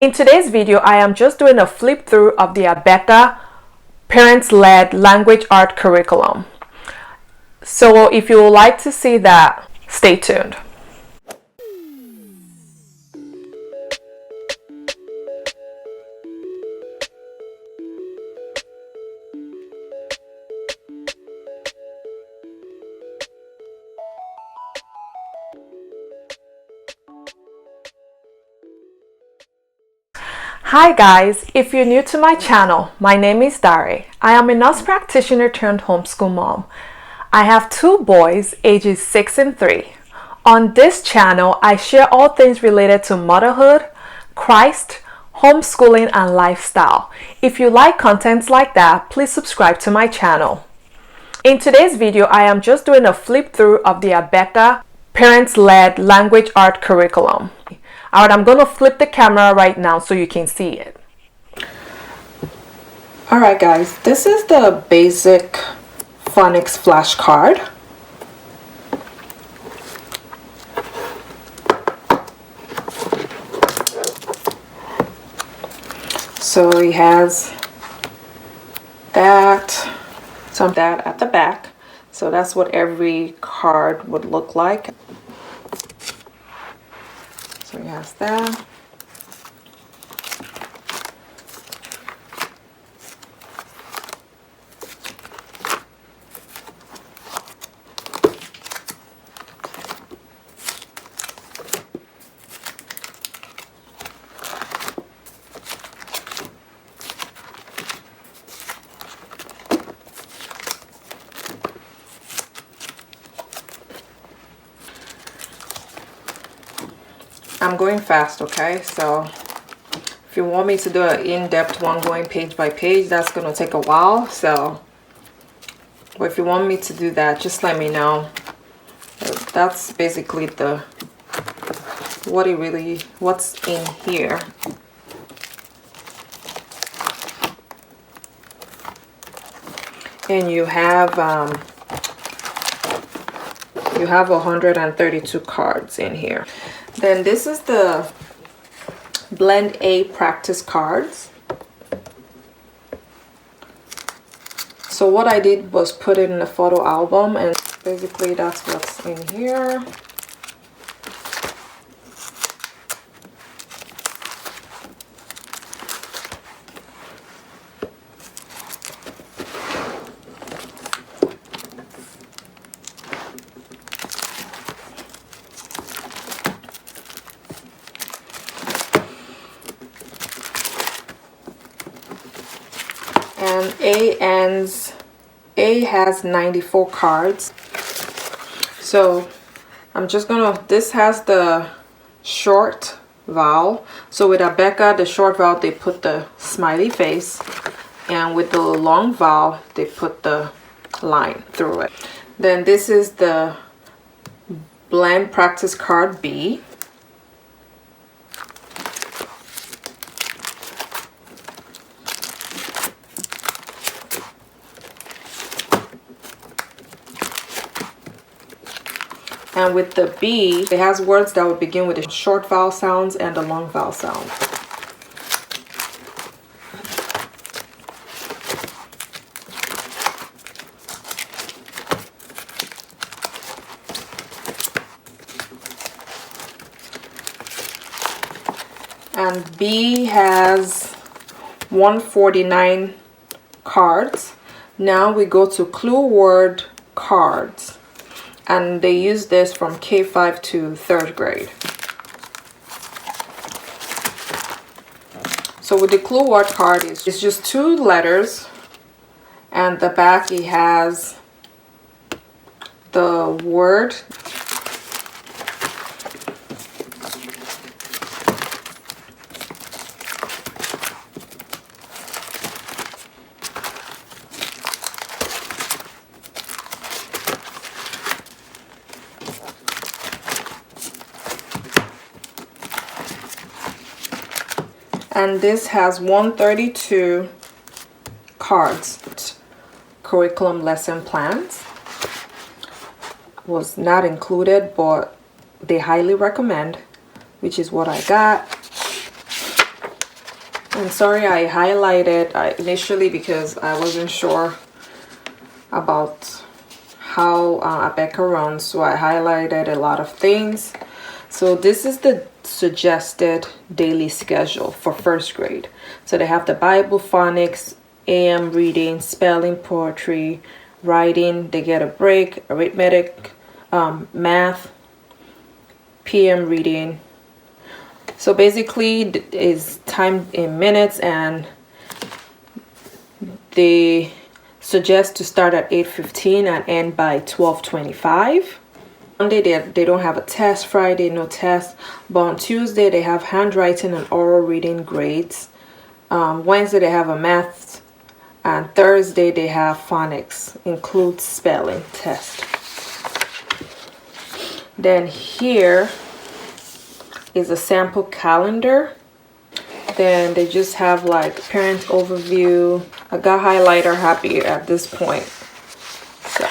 In today's video, I am just doing a flip through of the ABEKA Parents-Led Language Art Curriculum. So if you would like to see that, stay tuned. Hi guys, if you're new to my channel, my name is Dari. I am a nurse practitioner turned homeschool mom. I have two boys ages 6 and 3. On this channel, I share all things related to motherhood, Christ, homeschooling, and lifestyle. If you like contents like that, please subscribe to my channel. In today's video, I am just doing a flip through of the ABEKA Parents-Led Language Art Curriculum. Alright, I'm going to flip the camera right now so you can see it. Alright guys, this is the basic phonics flashcard. So it has that, some of that at the back. So that's what every card would look like. So it has that. I'm going fast, okay? So if you want me to do an in-depth one going page by page, that's going to take a while. So but if you want me to do that, just let me know. That's basically what's in here. And you have 132 cards in here. Then this is the Blend A practice cards. So what I did was put it in a photo album, and basically that's what's in here. And A has 94 cards. So I'm just gonna, this has the short vowel. So with ABEKA, the short vowel, they put the smiley face, and with the long vowel, they put the line through it. Then this is the Blend practice card B. And with the B, it has words that would begin with the short vowel sounds and the long vowel sounds. And B has 149 cards. Now we go to clue word cards. And they use this from K5 to 3rd grade. So with the clue word card, it's just 2 letters, and the back it has the word. And this has 132 cards. Curriculum lesson plans was not included, but they highly recommend, which is what I got. I'm sorry I highlighted initially because I wasn't sure about how ABEKA runs, so I highlighted a lot of things. So this is the suggested daily schedule for first grade. So they have the Bible, phonics, AM reading, spelling, poetry, writing. They get a break, arithmetic, math, PM reading. So basically is time in minutes, and they suggest to start at 8:15 and end by 12:25. Monday they don't have a test, Friday no test, but on Tuesday they have handwriting and oral reading grades. Wednesday they have a math, and Thursday they have phonics, includes spelling test. Then here is a sample calendar. Then they just have like parent overview. I got highlighter happy at this point. So,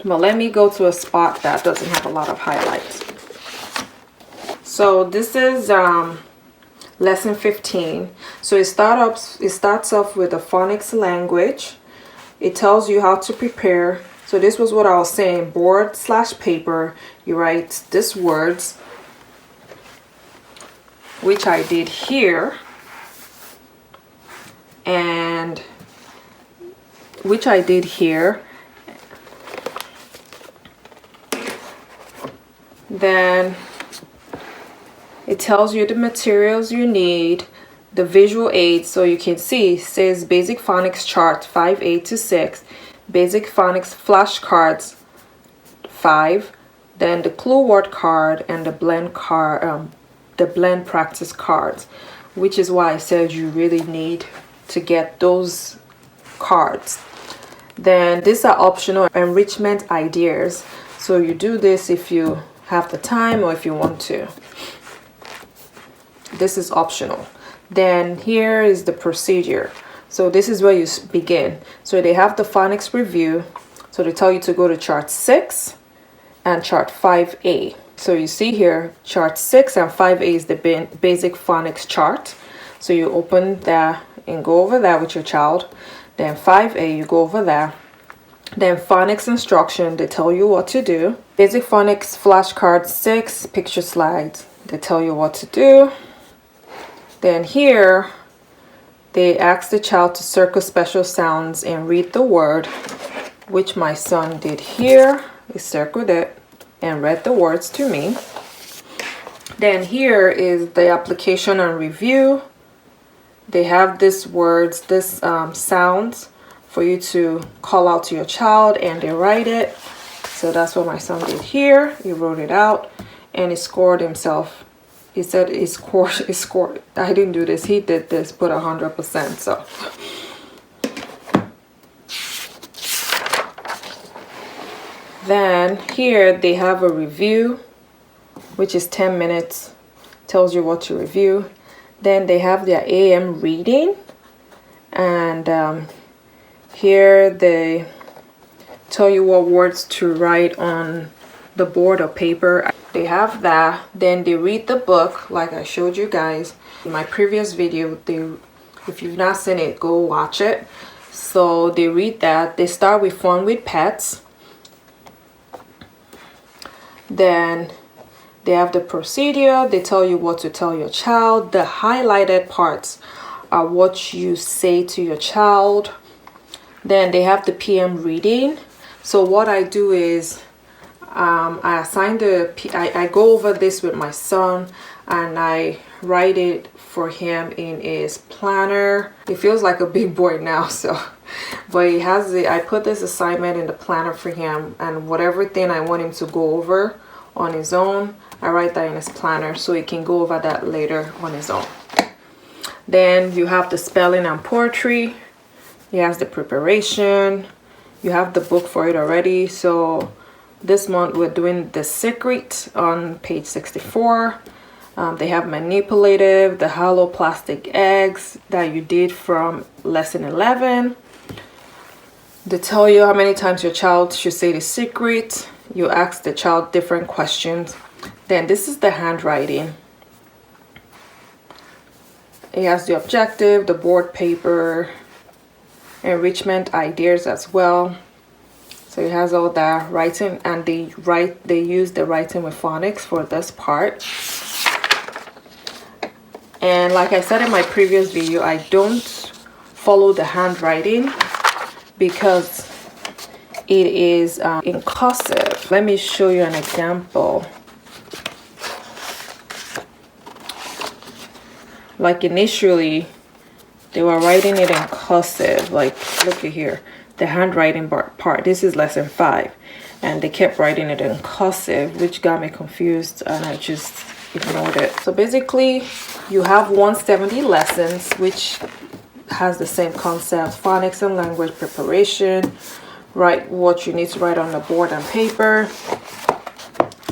but let me go to a spot that doesn't have a lot of highlights. So this is lesson 15. So it starts off with the phonics language. It tells you how to prepare. So this was what I was saying, board/paper. You write these words, which I did here, and which I did here. Then it tells you the materials you need, the visual aids, so you can see. It says basic phonics chart 5A to 6, basic phonics flashcards 5, then the clue word card and the blend card, the blend practice cards, which is why I said you really need to get those cards. Then these are optional enrichment ideas, so you do this if you have the time or if you want to. This is optional. Then here is the procedure. So this is where you begin. So they have the phonics review, so they tell you to go to chart 6 and chart 5A. So you see here, chart 6 and 5A is the basic phonics chart. So you open that and go over that with your child. Then 5A, you go over that. Then phonics instruction, they tell you what to do. Basic phonics flashcard 6, picture slides, they tell you what to do. Then here, they ask the child to circle special sounds and read the word, which my son did here. He circled it and read the words to me. Then here is the application and review. They have these words, this sounds for you to call out to your child, and they write it. So that's what my son did here. He wrote it out and he scored himself. He said he scored. I didn't do this. He did this, put 100%. So then here they have a review, which is 10 minutes, tells you what to review. Then they have their AM reading, and here they tell you what words to write on the board or paper. They have that. Then they read the book like I showed you guys in my previous video. If you've not seen it, go watch it. So they read that. They start with Fun with Pets. Then they have the procedure. They tell you what to tell your child. The highlighted parts are what you say to your child. Then they have the PM reading. So what I do is I assign I go over this with my son, and I write it for him in his planner. He feels like a big boy now, so but he has it. I put this assignment in the planner for him, and whatever thing I want him to go over on his own, I write that in his planner so he can go over that later on his own. Then you have the spelling and poetry. He has the preparation. You have the book for it already. So this month we're doing The Secret on page 64. They have manipulative, the hollow plastic eggs that you did from lesson 11. They tell you how many times your child should say the secret. You ask the child different questions. Then this is the handwriting. It has the objective, the board paper, enrichment ideas as well. So it has all that writing, and they use the writing with phonics for this part. And like I said in my previous video, I don't follow the handwriting because it is incursive. Let me show you an example. Like initially they were writing it in cursive, like look at here, the handwriting part. This is lesson 5, and they kept writing it in cursive, which got me confused, and I just ignored it. So basically you have 170 lessons, which has the same concept: phonics and language preparation, write what you need to write on the board and paper.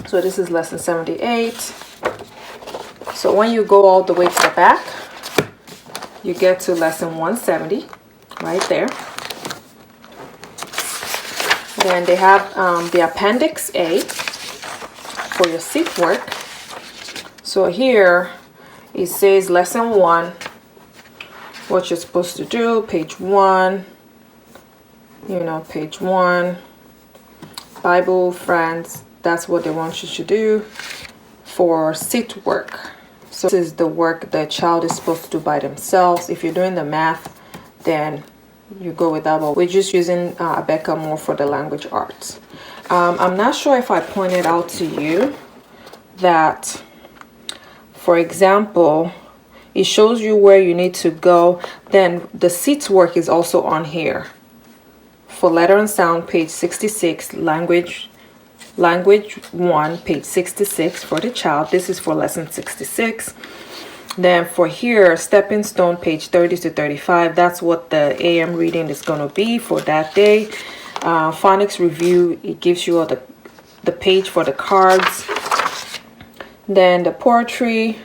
So this is lesson 78. So when you go all the way to the back, you get to lesson 170 right there. Then they have the appendix A for your seat work. So here it says lesson 1, what you're supposed to do, page 1, you know, page 1, Bible, friends, that's what they want you to do for seat work. So this is the work the child is supposed to do by themselves. If you're doing the math, then you go with that, but we're just using ABEKA more for the language arts. I'm not sure if I pointed out to you that, for example, it shows you where you need to go. Then the seat work is also on here. For letter and sound, page 66, language 1, page 66 for the child. This is for lesson 66. Then for here, stepping stone, page 30 to 35, that's what the AM reading is going to be for that day. Phonics review, it gives you all the page for the cards. Then the poetry,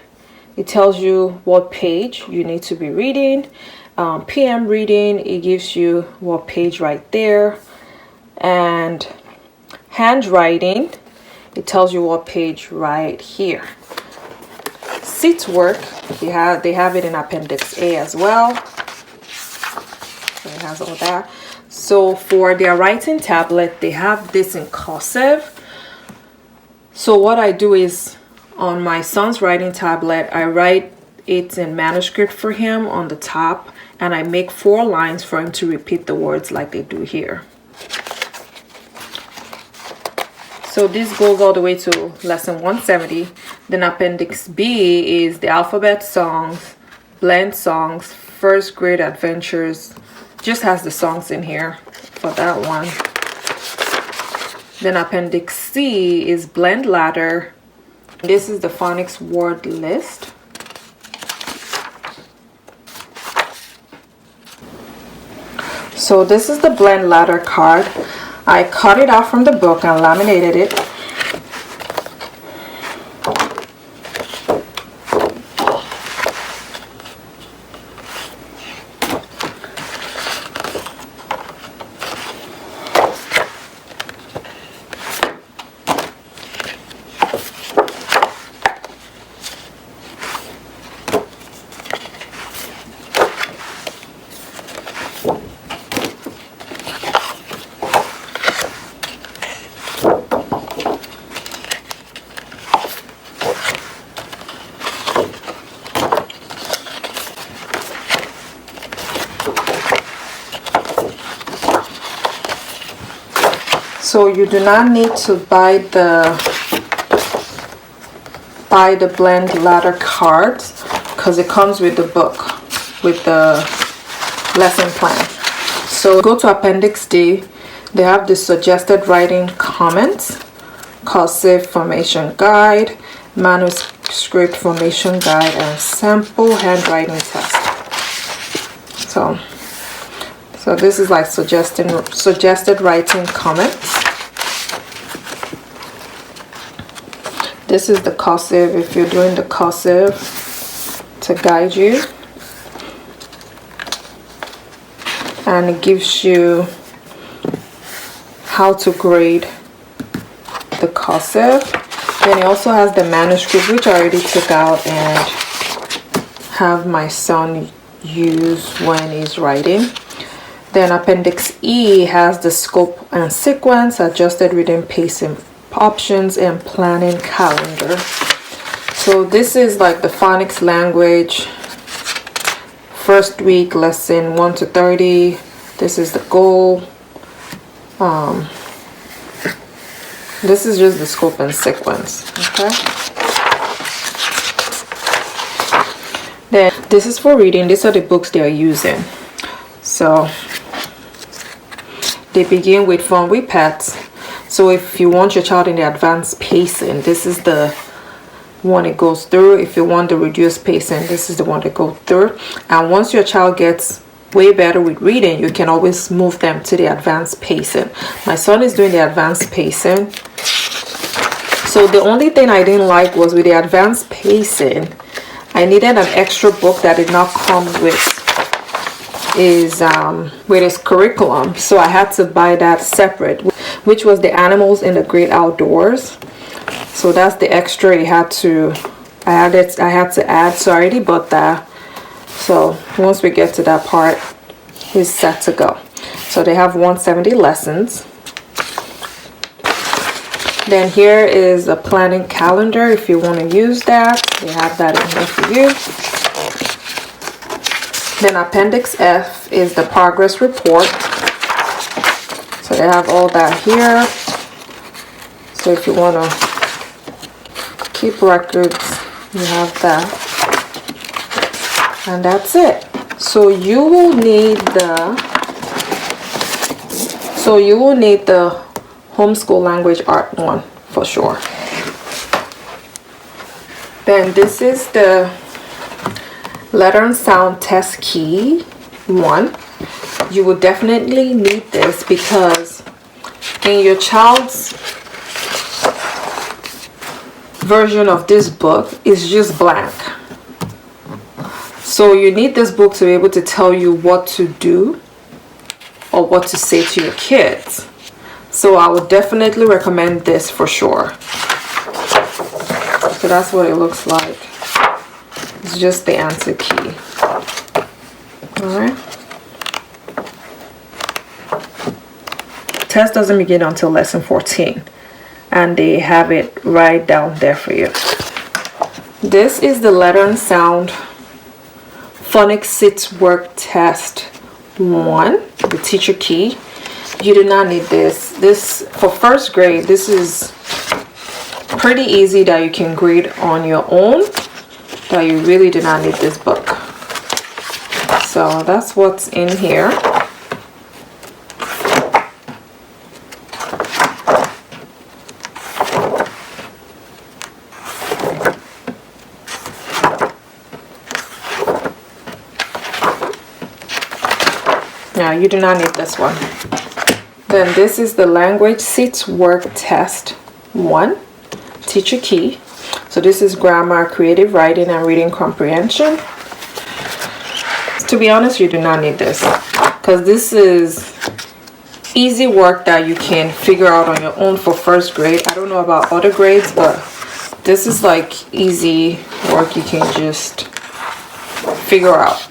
it tells you what page you need to be reading. PM reading, it gives you what page right there. And handwriting, it tells you what page right here. Seat work, they have it in appendix A as well. So it has all that. So for their writing tablet, they have this in cursive. So what I do is, on my son's writing tablet, I write it in manuscript for him on the top, and I make 4 lines for him to repeat the words like they do here. So this goes all the way to lesson 170. Then appendix B is the alphabet songs, blend songs, first grade adventures. Just has the songs in here for that one. Then appendix C is blend ladder. This is the phonics word list. So this is the blend ladder card. I cut it out from the book and laminated it. So you do not need to buy the blend ladder cards because it comes with the book, with the lesson plan. So go to appendix D. They have the suggested writing comments, cursive formation guide, manuscript formation guide, and sample handwriting test. So this is like suggested writing comments. This is the cursive, if you're doing the cursive, to guide you. And it gives you how to grade the cursive. Then it also has the manuscript, which I already took out and have my son use when he's writing. Then Appendix E has the scope and sequence, adjusted reading pacing options, and planning calendar. So this is like the phonics language, first week lesson 1 to 30. This is the goal. This is just the scope and sequence. Okay. Then this is for reading. These are the books they are using. So they begin with Fun with Pets. So if you want your child in the advanced pacing, this is the one it goes through. If you want the reduced pacing, this is the one that goes through. And once your child gets way better with reading, you can always move them to the advanced pacing. My son is doing the advanced pacing. So the only thing I didn't like was with the advanced pacing, I needed an extra book that did not come with his curriculum. So I had to buy that separate, which was the Animals in the Great Outdoors. So that's the extra I had to add. So I already bought that. So once we get to that part, he's set to go. So they have 170 lessons. Then here is a planning calendar if you want to use that. They have that in here for you. Then Appendix F is the progress report. So they have all that here. So if you want to keep records, you have that. And that's it. So you will need the Homeschool Language Art one for sure. Then this is the Letter and Sound Test Key 1. You will definitely need this because in your child's version of this book is just blank. So you need this book to be able to tell you what to do or what to say to your kids. So I would definitely recommend this for sure. So that's what it looks like. It's just the answer key. Alright. Test doesn't begin until lesson 14. And they have it right down there for you. This is the Letter and Sound Phonics Sits Work Test 1, the teacher key. You do not need this. This, for first grade, this is pretty easy that you can grade on your own. That you really do not need this book. So that's what's in here. Yeah, you do not need this one. Then this is the Language Sits Work Test 1, teacher key. So this is grammar, creative writing, and reading comprehension. To be honest, you do not need this because this is easy work that you can figure out on your own for first grade. I don't know about other grades, but this is like easy work you can just figure out.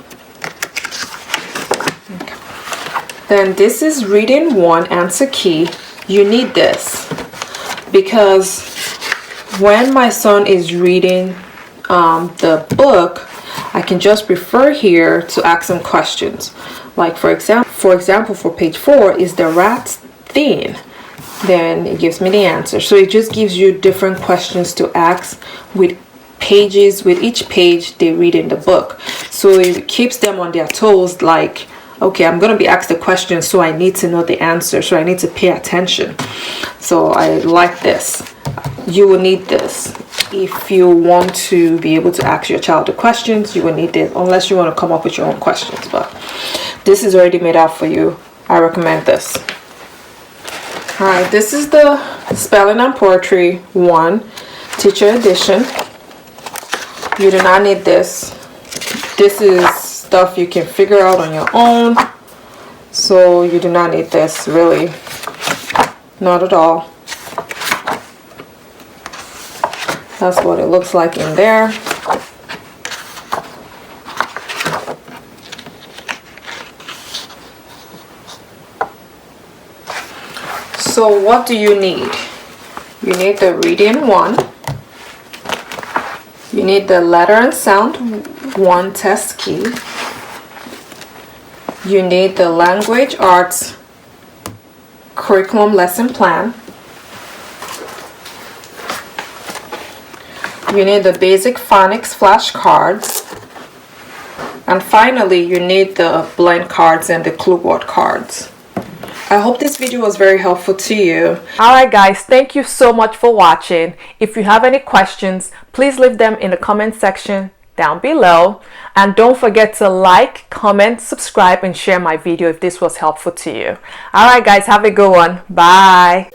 Then this is Reading 1, Answer Key. You need this because when my son is reading the book, I can just refer here to ask him questions. Like for example, for page 4 is the rat thin. Then it gives me the answer. So it just gives you different questions to ask with pages. With each page they read in the book. So it keeps them on their toes, like, okay, I'm going to be asked a question, so I need to know the answer. So I need to pay attention. So I like this. You will need this. If you want to be able to ask your child the questions, you will need this, unless you want to come up with your own questions. But this is already made out for you. I recommend this. Alright, this is the Spelling and Poetry 1, Teacher Edition. You do not need this. This is stuff you can figure out on your own. So you do not need this, really. Not at all. That's what it looks like in there. So what do you need? You need the reading 1. You need the letter and sound 1 test key. You need the language arts curriculum lesson plan. You need the basic phonics flashcards. And finally, you need the blank cards and the clue word cards. I hope this video was very helpful to you. Alright guys, thank you so much for watching. If you have any questions, please leave them in the comment section down below. And don't forget to like, comment, subscribe, and share my video if this was helpful to you. Alright guys, have a good one. Bye.